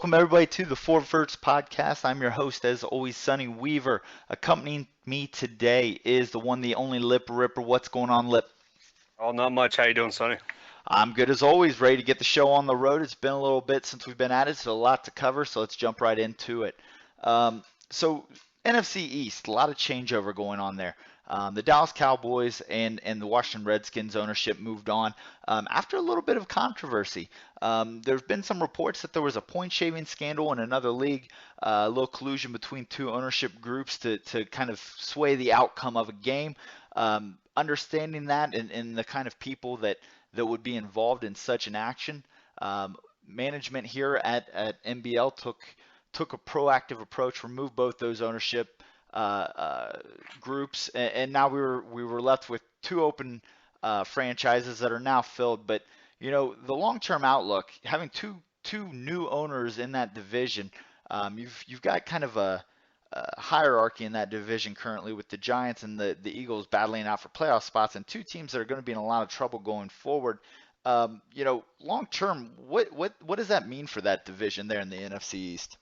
Welcome everybody to the Verts Podcast. I'm your host, as always, Sonny Weaver. Accompanying me today is the one, the only Lipp Ripper. What's going on, Lipp? Oh, not much. How you doing, Sonny? I'm good as always, ready to get the show on the road. It's been a little bit since we've been at it, so a lot to cover, so let's jump right into it. So NFC East, a lot of changeover going on there. The Dallas Cowboys and the Washington Redskins ownership moved on after a little bit of controversy. There have been some reports that there was a point shaving scandal in another league, a little collusion between two ownership groups to kind of sway the outcome of a game. Understanding that and the kind of people that would be involved in such an action, management here at NBL took a proactive approach, removed both those ownership groups, and now we were left with two open franchises that are now filled. But the long-term outlook, having two new owners in that division, you've got kind of a hierarchy in that division currently, with the Giants and the Eagles battling out for playoff spots, and two teams that are going to be in a lot of trouble going forward. Long term, what does that mean for that division there in the NFC East?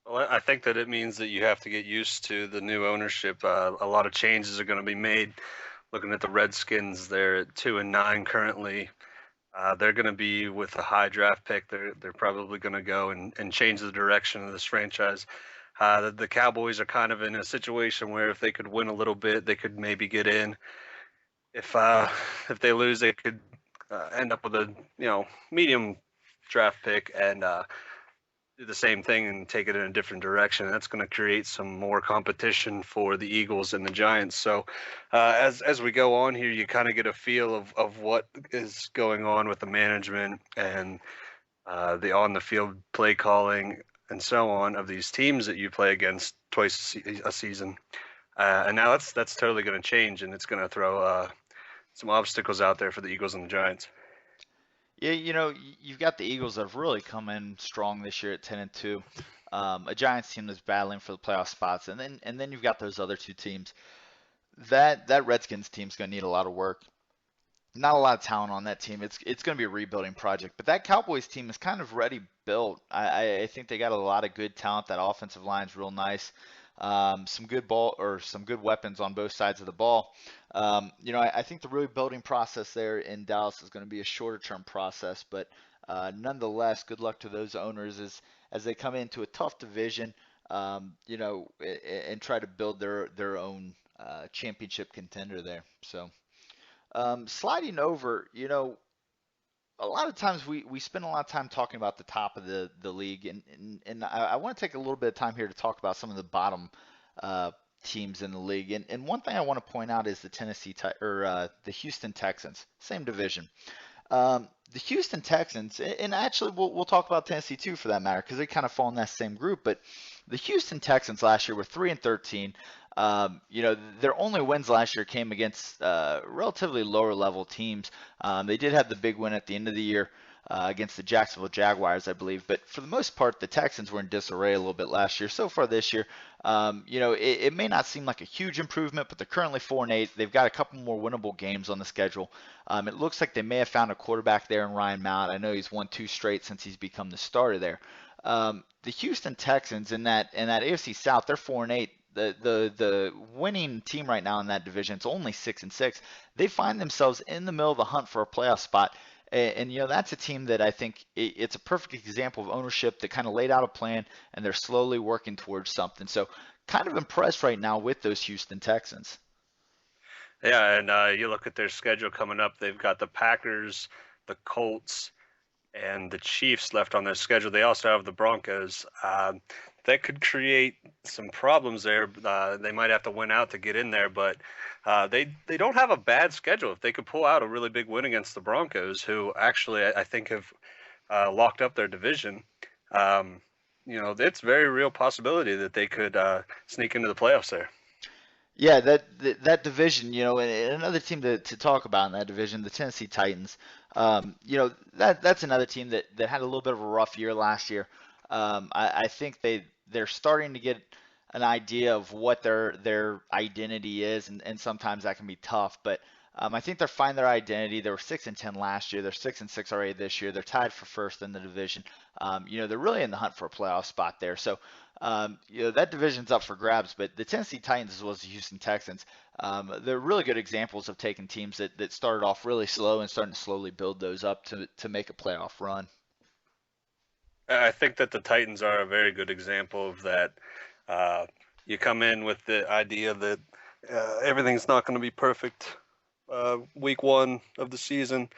Well, I think that it means that you have to get used to the new ownership. A lot of changes are going to be made. Looking at the Redskins, they're at 2-9 currently. They're going to be with a high draft pick. They're probably going to go and change the direction of this franchise. The Cowboys are kind of in a situation where if they could win a little bit, they could maybe get in. If they lose, they could end up with a medium draft pick and do the same thing and take it in a different direction. That's going to create some more competition for the Eagles and the Giants. So as we go on here, you kind of get a feel of what is going on with the management and the on-the-field play calling and so on of these teams that you play against twice a season. And now that's totally going to change, and it's going to throw some obstacles out there for the Eagles and the Giants. Yeah, you've got the Eagles that have really come in strong this year at 10-2. A Giants team that's battling for the playoff spots, and then you've got those other two teams. That Redskins team's going to need a lot of work. Not a lot of talent on that team. It's going to be a rebuilding project. But that Cowboys team is kind of ready built. I think they got a lot of good talent. That offensive line's real nice. Some good some good weapons on both sides of the ball. I think the rebuilding process there in Dallas is going to be a shorter term process, but nonetheless, good luck to those owners as they come into a tough division, and try to build their own championship contender there. So. Sliding over, a lot of times we spend a lot of time talking about the top of the league, and I want to take a little bit of time here to talk about some of the bottom teams in the league. And one thing I want to point out is the Houston Texans, same division. The Houston Texans, and actually we'll talk about Tennessee too for that matter, because they kind of fall in that same group. But the Houston Texans last year were 3-13. Their only wins last year came against relatively lower level teams. They did have the big win at the end of the year against the Jacksonville Jaguars, I believe. But for the most part, the Texans were in disarray a little bit last year. So far this year, it may not seem like a huge improvement, but they're currently 4-8. They've got a couple more winnable games on the schedule. It looks like they may have found a quarterback there in Ryan Mount. I know he's won 2 straight since he's become the starter there. The Houston Texans in that AFC South, they're 4-8. The winning team right now in that division, it's only 6-6. They find themselves in the middle of the hunt for a playoff spot. And that's a team that I think it's a perfect example of ownership that kind of laid out a plan, and they're slowly working towards something. So kind of impressed right now with those Houston Texans. Yeah, and you look at their schedule coming up, they've got the Packers, the Colts, and the Chiefs left on their schedule. They also have the Broncos. That could create some problems there. They might have to win out to get in there, but they don't have a bad schedule. If they could pull out a really big win against the Broncos, who actually I think have locked up their division, it's a very real possibility that they could sneak into the playoffs there. Yeah, that division, and another team to talk about in that division, the Tennessee Titans. That's another team that had a little bit of a rough year last year. I think they're starting to get an idea of what their identity is, and sometimes that can be tough. But I think they're finding their identity. They were 6-10 last year. They're 6-6 already this year. They're tied for first in the division. They're really in the hunt for a playoff spot there. So, that division's up for grabs. But the Tennessee Titans as well as the Houston Texans, they're really good examples of taking teams that started off really slow and starting to slowly build those up to make a playoff run. I think that the Titans are a very good example of that. Uh, you come in with the idea that everything's not going to be perfect week one of the season,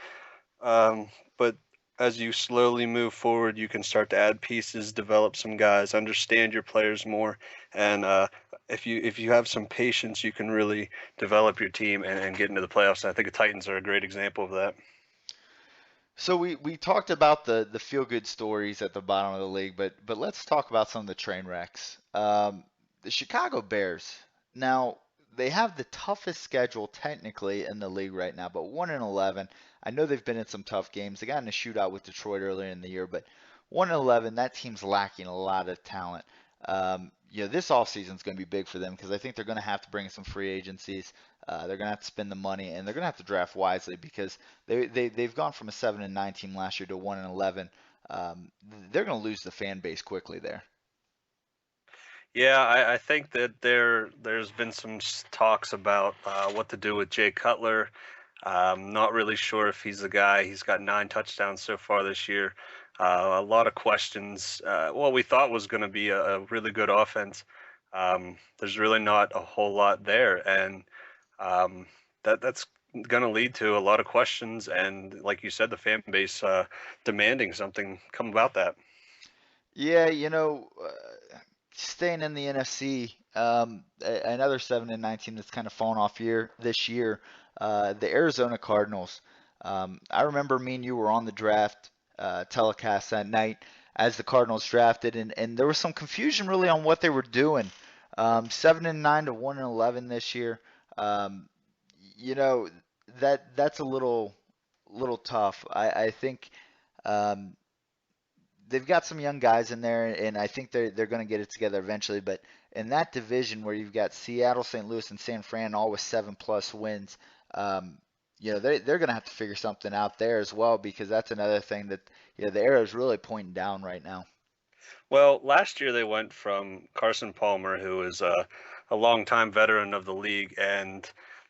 but as you slowly move forward, you can start to add pieces, develop some guys, understand your players more, and if you have some patience, you can really develop your team and get into the playoffs. And I think the Titans are a great example of that. So we talked about the feel good stories at the bottom of the league, but let's talk about some of the train wrecks. The Chicago Bears. Now they have the toughest schedule technically in the league right now, but 1-11. I know they've been in some tough games. They got in a shootout with Detroit earlier in the year, but 1-11. That team's lacking a lot of talent. This offseason is going to be big for them because I think they're going to have to bring in some free agencies. They're going to have to spend the money, and they're going to have to draft wisely because they've gone from a 7-9 team last year to 1-11. They're going to lose the fan base quickly there. Yeah, I think that there's been some talks about what to do with Jay Cutler. Not really sure if he's the guy. He's got 9 touchdowns so far this year. A lot of questions. What we thought was going to be a really good offense. There's really not a whole lot there, and that's going to lead to a lot of questions. And like you said, the fan base demanding something come about that. Yeah, staying in the NFC, another 7-9 team that's kind of fallen off this year, the Arizona Cardinals. I remember me and you were on the draft telecast that night as the Cardinals drafted, and there was some confusion really on what they were doing. 7-9 to 1-11 this year. Um, you know that's a little tough. I think. Um, they've got some young guys in there, and I think they're going to get it together eventually. But in that division where you've got Seattle, St. Louis, and San Fran all with 7+ wins, um, they're going to have to figure something out there as well because that's another thing that the arrow is really pointing down right now. Well, last year they went from Carson Palmer, who is a longtime veteran of the league, and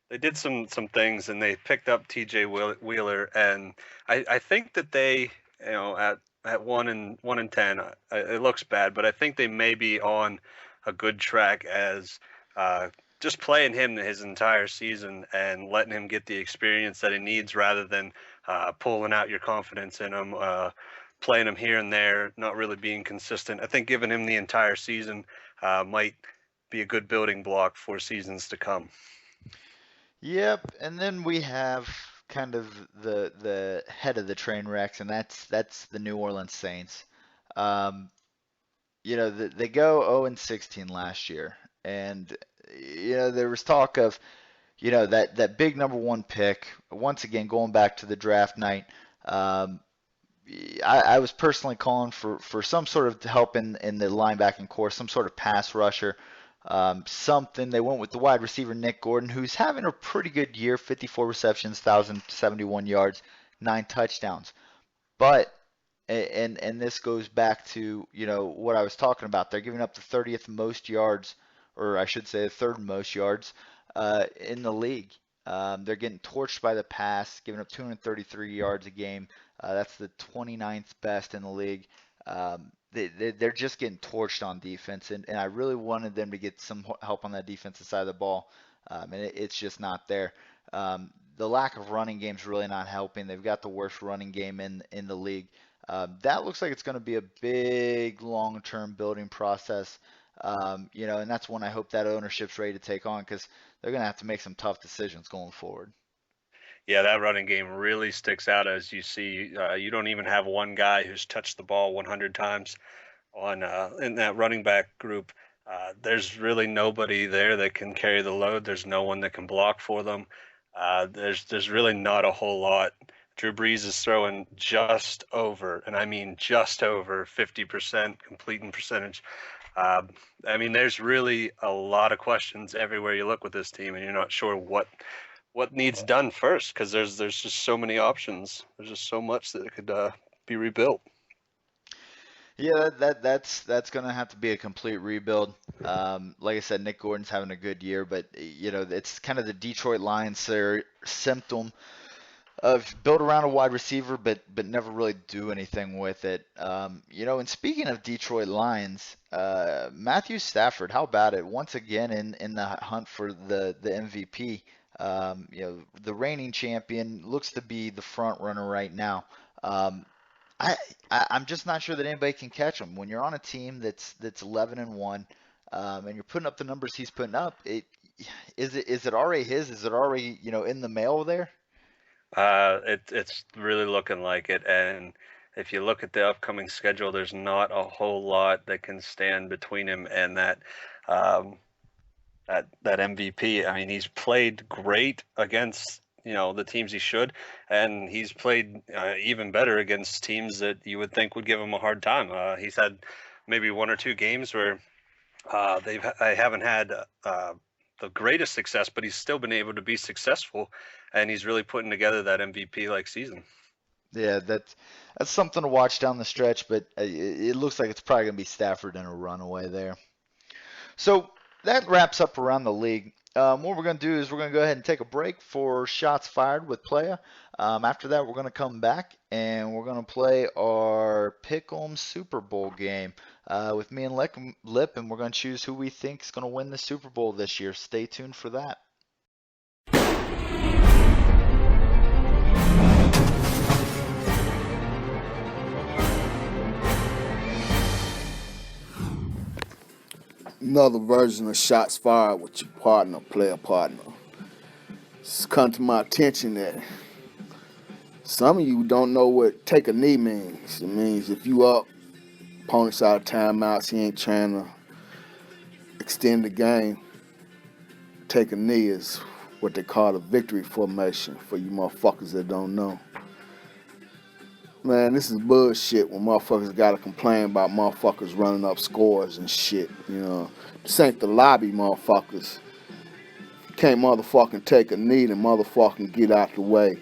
they did some things, and they picked up T.J. Wheeler, and I think that they, at 1-10, it looks bad, but I think they may be on a good track as just playing him his entire season and letting him get the experience that he needs rather than pulling out your confidence in him. Playing him here and there, not really being consistent. I think giving him the entire season might be a good building block for seasons to come. Yep, and then we have kind of the head of the train wrecks, and that's the New Orleans Saints. Um, they go 0-16 last year, and there was talk of that big number one pick once again going back to the draft night. Um, I was personally calling for some sort of help in the linebacking core, some sort of pass rusher, something. They went with the wide receiver Nick Gordon, who's having a pretty good year, 54 receptions, 1,071 yards, 9 touchdowns. But and this goes back to what I was talking about. They're giving up the 30th most yards, or I should say the third most yards in the league. They're getting torched by the pass, giving up 233 yards a game. That's the 29th best in the league. They're just getting torched on defense, and I really wanted them to get some help on that defensive side of the ball, and it's just not there. The lack of running game is really not helping. They've got the worst running game in the league. That looks like it's going to be a big long-term building process, and that's one I hope that ownership's ready to take on because they're going to have to make some tough decisions going forward. Yeah, that running game really sticks out as you see. You don't even have one guy who's touched the ball 100 times on in that running back group. There's really nobody there that can carry the load. There's no one that can block for them. There's really not a whole lot. Drew Brees is throwing just over, and I mean just over 50% completing percentage. I mean, there's really a lot of questions everywhere you look with this team, and you're not sure what what needs done first, because there's just so many options. There's just so much that could be rebuilt. Yeah, that's gonna have to be a complete rebuild. Like I said, Nick Gordon's having a good year, but it's kind of the Detroit Lions their symptom of build around a wide receiver, but never really do anything with it. And speaking of Detroit Lions, Matthew Stafford, how about it? Once again in the hunt for the MVP. The reigning champion looks to be the front runner right now. Um, I, I'm just not sure that anybody can catch him. When you're on a team that's 11-1, and you're putting up the numbers he's putting up, is it already his? Is it already in the mail there? It's really looking like it, and if you look at the upcoming schedule, there's not a whole lot that can stand between him and um, that MVP. I mean, he's played great against the teams he should, and he's played even better against teams that you would think would give him a hard time. He's had maybe one or two games where I haven't had the greatest success, but he's still been able to be successful, and he's really putting together that MVP like season. Yeah, that's something to watch down the stretch, but it looks like it's probably going to be Stafford in a runaway there. So that wraps up around the league. What we're going to do is we're going to go ahead and take a break for shots fired with Playa. After that, we're going to come back and we're going to play our Pick'em Super Bowl game with me and Lip, and we're going to choose who we think is going to win the Super Bowl this year. Stay tuned for that. Another version of shots fired with your partner, player partner. It's come to my attention that some of you don't know what take a knee means. It means if you up, opponent's out of timeouts, he ain't trying to extend the game. Take a knee is what they call the victory formation for you motherfuckers that don't know. Man, this is bullshit when motherfuckers gotta complain about motherfuckers running up scores and shit, This ain't the lobby, motherfuckers. You can't motherfucking take a knee and motherfucking get out the way.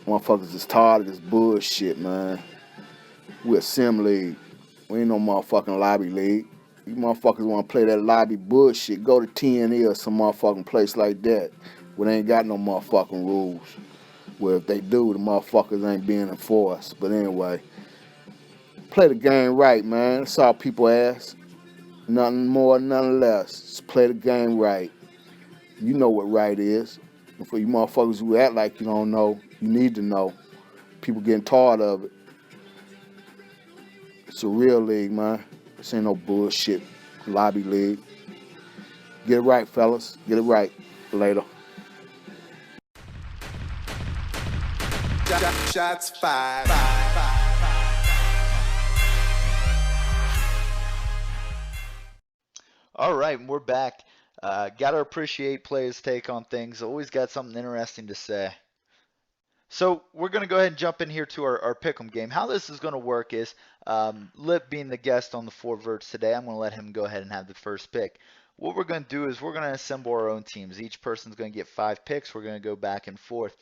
Motherfuckers is tired of this bullshit, man. We're a sim league. We ain't no motherfucking lobby league. You motherfuckers wanna play that lobby bullshit, go to TNE or some motherfucking place like that where they ain't got no motherfucking rules. Well, if they do, the motherfuckers ain't being enforced. But anyway, play the game right, man. That's all people ask. Nothing more, nothing less. Just play the game right. You know what right is. And for you motherfuckers who act like you don't know, you need to know. People getting tired of it. It's a real league, man. This ain't no bullshit lobby league. Get it right, fellas. Get it right. Later. Shots fired. All right, we're back. Got to appreciate players' take on things. Always got something interesting to say. So we're going to go ahead and jump in here to our pick'em game. How this is going to work is Lip being the guest on the four Verts today, I'm going to let him go ahead and have the first pick. What we're going to do is we're going to assemble our own teams. Each person's going to get 5 picks. We're going to go back and forth.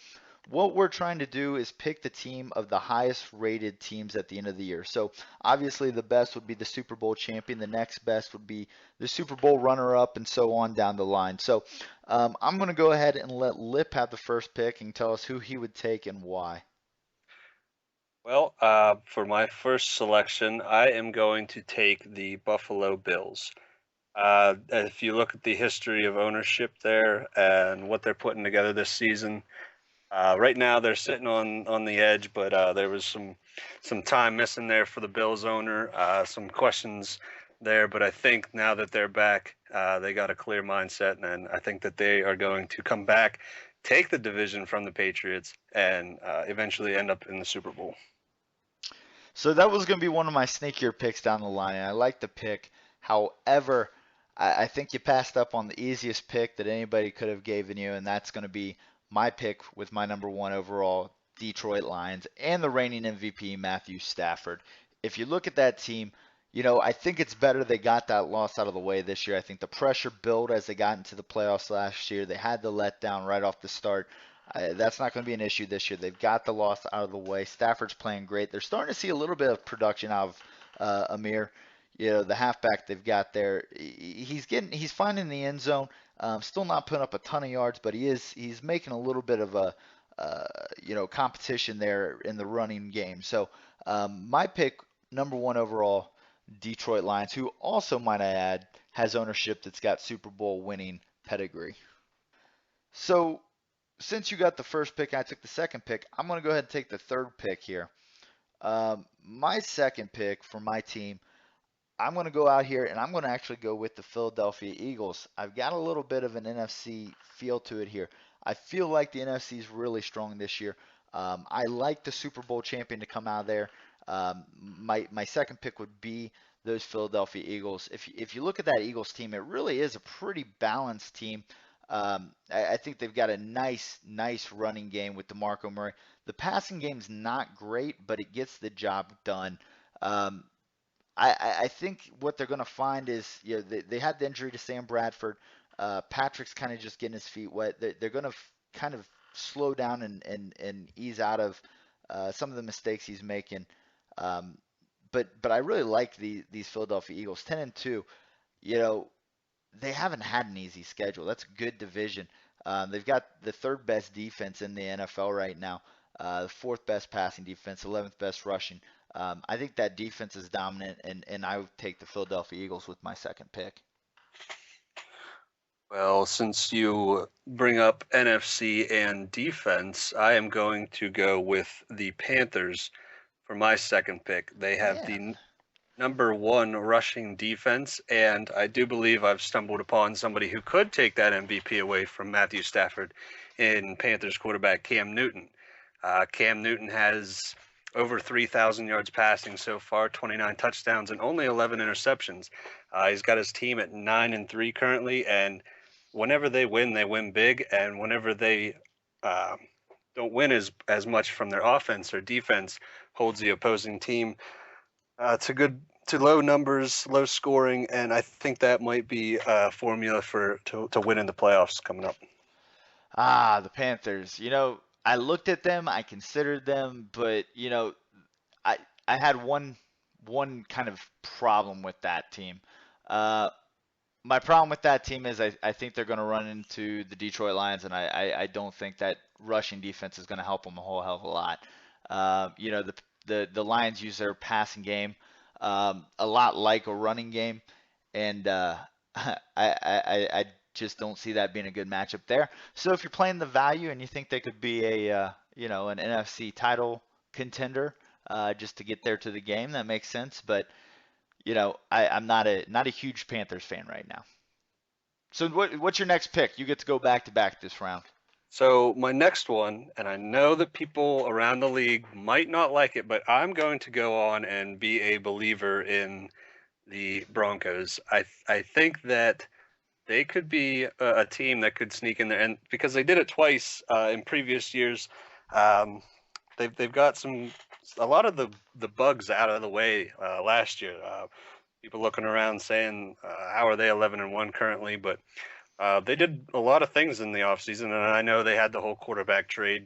What we're trying to do is pick the team of the highest rated teams at the end of the year. So obviously the best would be the Super Bowl champion. The next best would be the Super Bowl runner-up and so on down the line. So I'm going to go ahead and let Lip have the first pick and tell us who he would take and why. Well, for my first selection, I am going to take the Buffalo Bills. If you look at the history of ownership there and what they're putting together this season, right now they're sitting on the edge, but there was some time missing there for the Bills owner, some questions there. But I think now that they're back, they got a clear mindset, and I think that they are going to come back, take the division from the Patriots, and eventually end up in the Super Bowl. So that was going to be one of my sneakier picks down the line. I like the pick. However, I think you passed up on the easiest pick that anybody could have given you, and that's going to be my pick with my number 1 overall Detroit Lions and the reigning MVP Matthew Stafford. If you look at that team, I think it's better they got that loss out of the way this year. I think the pressure built as they got into the playoffs last year. They had the letdown right off the start. That's not going to be an issue this year. They've got the loss out of the way. Stafford's playing great. They're starting to see a little bit of production out of Amir. The halfback they've got there. He's finding the end zone. Still not putting up a ton of yards, but he's making a little bit of a competition there in the running game. So my pick, number one overall, Detroit Lions, who also, might I add, has ownership that's got Super Bowl winning pedigree. So, since you got the first pick, I took the second pick. I'm going to go ahead and take the third pick here. My second pick for my team, I'm going to go out here and I'm going to actually go with the Philadelphia Eagles. I've got a little bit of an NFC feel to it here. I feel like the NFC is really strong this year. I like the Super Bowl champion to come out of there. My second pick would be those Philadelphia Eagles. If you look at that Eagles team, it really is a pretty balanced team. I think they've got a nice running game with DeMarco Murray. The passing game's not great, but it gets the job done. Um, I think what they're going to find is, they had the injury to Sam Bradford. Patrick's kind of just getting his feet wet. They're going to kind of slow down and ease out of some of the mistakes he's making. Um, but I really like these Philadelphia Eagles, 10-2. You know, they haven't had an easy schedule. That's a good division. They've got the third best defense in the NFL right now, the fourth best passing defense, 11th best rushing. I think that defense is dominant, and I would take the Philadelphia Eagles with my second pick. Well, since you bring up NFC and defense, I am going to go with the Panthers for my second pick. They have Yeah. the number one rushing defense, and I do believe I've stumbled upon somebody who could take that MVP away from Matthew Stafford in Panthers quarterback Cam Newton. Cam Newton has over 3,000 yards passing so far, 29 touchdowns, and only 11 interceptions. He's got his team at 9-3 currently, and whenever they win big, and whenever they uh, don't win as much from their offense, their defense holds the opposing team to low numbers, low scoring, and I think that might be a formula to win in the playoffs coming up. The Panthers. I looked at them, I considered them, but I I had one kind of problem with that team. Uh, my problem with that team is I think they're going to run into the Detroit Lions, and I don't think that rushing defense is going to help them a whole hell of a lot. The Lions use their passing game a lot like a running game, and I just don't see that being a good matchup there. So if you're playing the value and you think they could be an NFC title contender just to get there to the game, that makes sense. But I'm not a huge Panthers fan right now. So what's your next pick? You get to go back to back this round. So my next one, and I know that people around the league might not like it, but I'm going to go on and be a believer in the Broncos. I think that they could be a team that could sneak in there, and because they did it twice in previous years, um, they've got a lot of the bugs out of the way last year. People looking around saying, how are they 11-1 currently? But they did a lot of things in the offseason, and I know they had the whole quarterback trade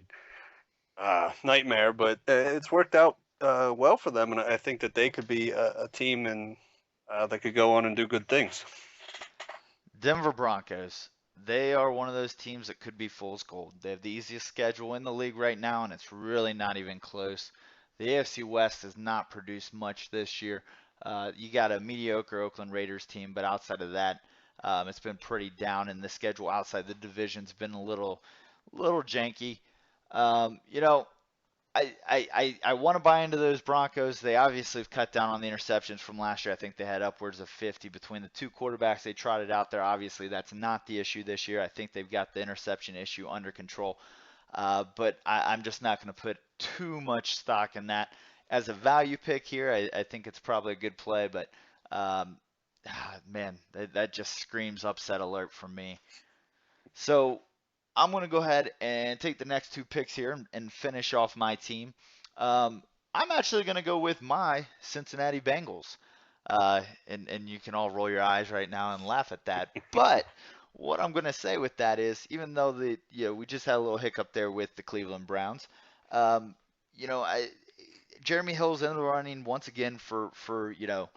nightmare, but it's worked out well for them, and I think that they could be a team and that could go on and do good things. Denver Broncos. They are one of those teams that could be fool's gold. They have the easiest schedule in the league right now, and it's really not even close. The AFC West has not produced much this year. You got a mediocre Oakland Raiders team, but outside of that, it's been pretty down, and the schedule outside the division's been a little janky. Um, you know, I want to buy into those Broncos. They obviously have cut down on the interceptions from last year. I think they had upwards of 50 between the two quarterbacks they trotted out there. Obviously, that's not the issue this year. I think they've got the interception issue under control. But I'm just not going to put too much stock in that. As a value pick here, I think it's probably a good play, but um, man, that just screams upset alert from me. So I'm going to go ahead and take the next two picks here and finish off my team. I'm actually going to go with my Cincinnati Bengals. and you can all roll your eyes right now and laugh at that. But what I'm going to say with that is, even though we just had a little hiccup there with the Cleveland Browns, um, you know, I Jeremy Hill's in the running once again for the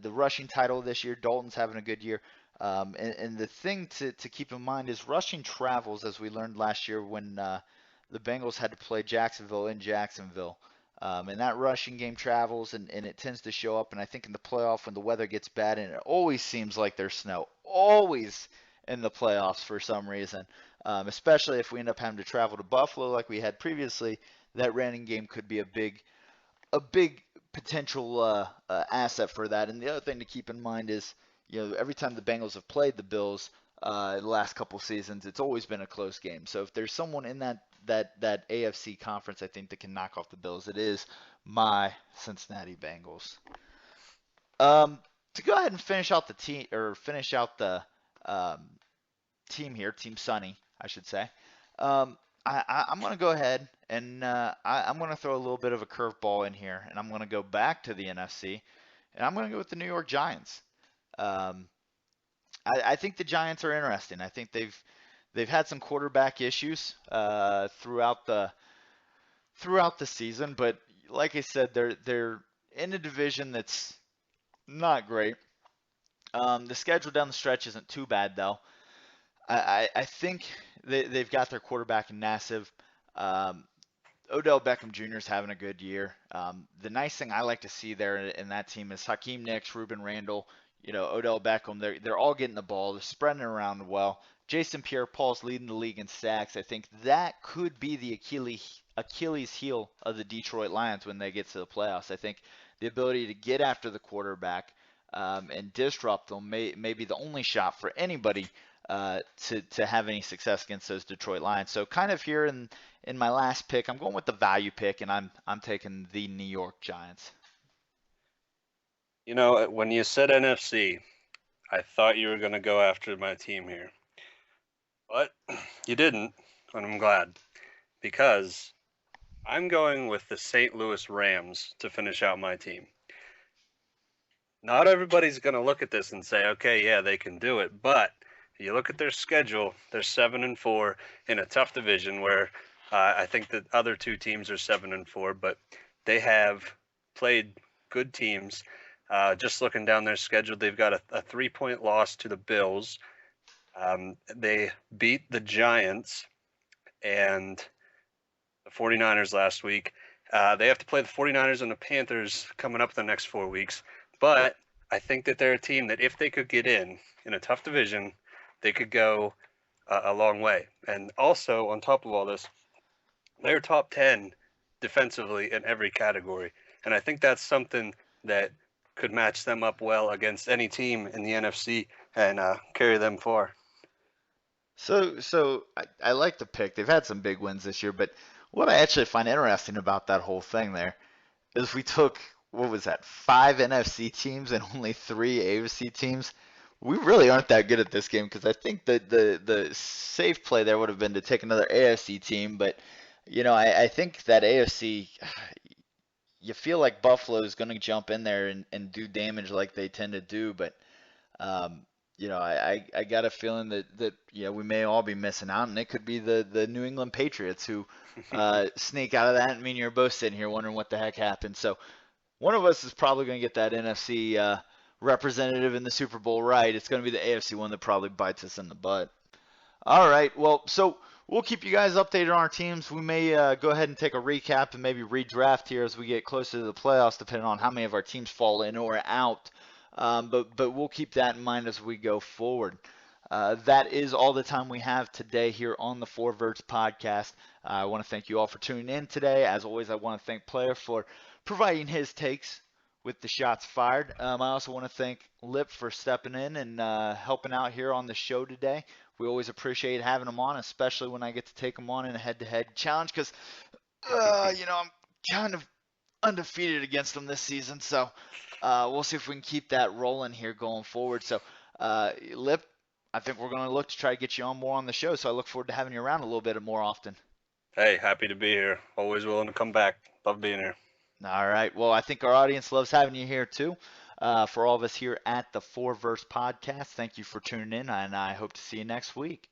rushing title this year. Dalton's having a good year. And the thing to keep in mind is rushing travels, as we learned last year when the Bengals had to play Jacksonville in Jacksonville. And that rushing game travels, and it tends to show up. And I think in the playoff, when the weather gets bad, and it always seems like there's snow, always in the playoffs for some reason, especially if we end up having to travel to Buffalo like we had previously, that running game could be a big potential asset for that. And the other thing to keep in mind is, every time the Bengals have played the Bills the last couple seasons, it's always been a close game. So if there's someone in that AFC conference, I think that can knock off the Bills, it is my Cincinnati Bengals. To go ahead and finish out the team or finish out the um, team here, Team Sunny, I should say. Um, I'm going to go ahead and I'm going to throw a little bit of a curveball in here, and I'm going to go back to the NFC, and I'm going to go with the New York Giants. Um, I think the Giants are interesting. I think they've had some quarterback issues throughout the season, but like I said, they're in a division that's not great. The schedule down the stretch isn't too bad though. I think they've got their quarterback in Nassib. Um, Odell Beckham Jr. is having a good year. The nice thing I like to see there in that team is Hakeem Nicks, Ruben Randall, Odell Beckham. They're all getting the ball. They're spreading it around well. Jason Pierre-Paul's leading the league in sacks. I think that could be the Achilles heel of the Detroit Lions when they get to the playoffs. I think the ability to get after the quarterback and disrupt them may be the only shot for anybody to have any success against those Detroit Lions. So kind of here in my last pick, I'm going with the value pick, and I'm taking the New York Giants. When you said NFC, I thought you were going to go after my team here. But you didn't, and I'm glad, because I'm going with the St. Louis Rams to finish out my team. Not everybody's going to look at this and say, okay, yeah, they can do it, but you look at their schedule, they're 7-4 in a tough division where I think the other two teams are 7-4, but they have played good teams. Just looking down their schedule, they've got a 3-point loss to the Bills. They beat the Giants and the 49ers last week. They have to play the 49ers and the Panthers coming up the next 4 weeks. But I think that they're a team that if they could get in a tough division, they could go a long way. And also, on top of all this, they're top 10 defensively in every category. And I think that's something that could match them up well against any team in the NFC and carry them far. So I like the pick. They've had some big wins this year, but what I actually find interesting about that whole thing there is we took, what was that, 5 NFC teams and only 3 AFC teams. We really aren't that good at this game because I think that the safe play there would have been to take another AFC team, but I think that AFC, you feel like Buffalo is going to jump in there and do damage like they tend to do, but um, I got a feeling that we may all be missing out, and it could be the New England Patriots who sneak out of that. I mean, you're both sitting here wondering what the heck happened. So one of us is probably going to get that NFC representative in the Super Bowl right. It's going to be the AFC one that probably bites us in the butt. All right, well, so we'll keep you guys updated on our teams. We may go ahead and take a recap and maybe redraft here as we get closer to the playoffs, depending on how many of our teams fall in or out. But we'll keep that in mind as we go forward. That is all the time we have today here on the Verts Podcast. I want to thank you all for tuning in today. As always, I want to thank Player for providing his takes with the shots fired. I also want to thank Lipp for stepping in and helping out here on the show today. We always appreciate having him on, especially when I get to take him on in a head-to-head challenge because, I'm kind of undefeated against him this season. So we'll see if we can keep that rolling here going forward. So, Lipp, I think we're going to look to try to get you on more on the show. So I look forward to having you around a little bit more often. Hey, happy to be here. Always willing to come back. Love being here. All right. Well, I think our audience loves having you here too. For all of us here at the 4 Verts Podcast, thank you for tuning in, and I hope to see you next week.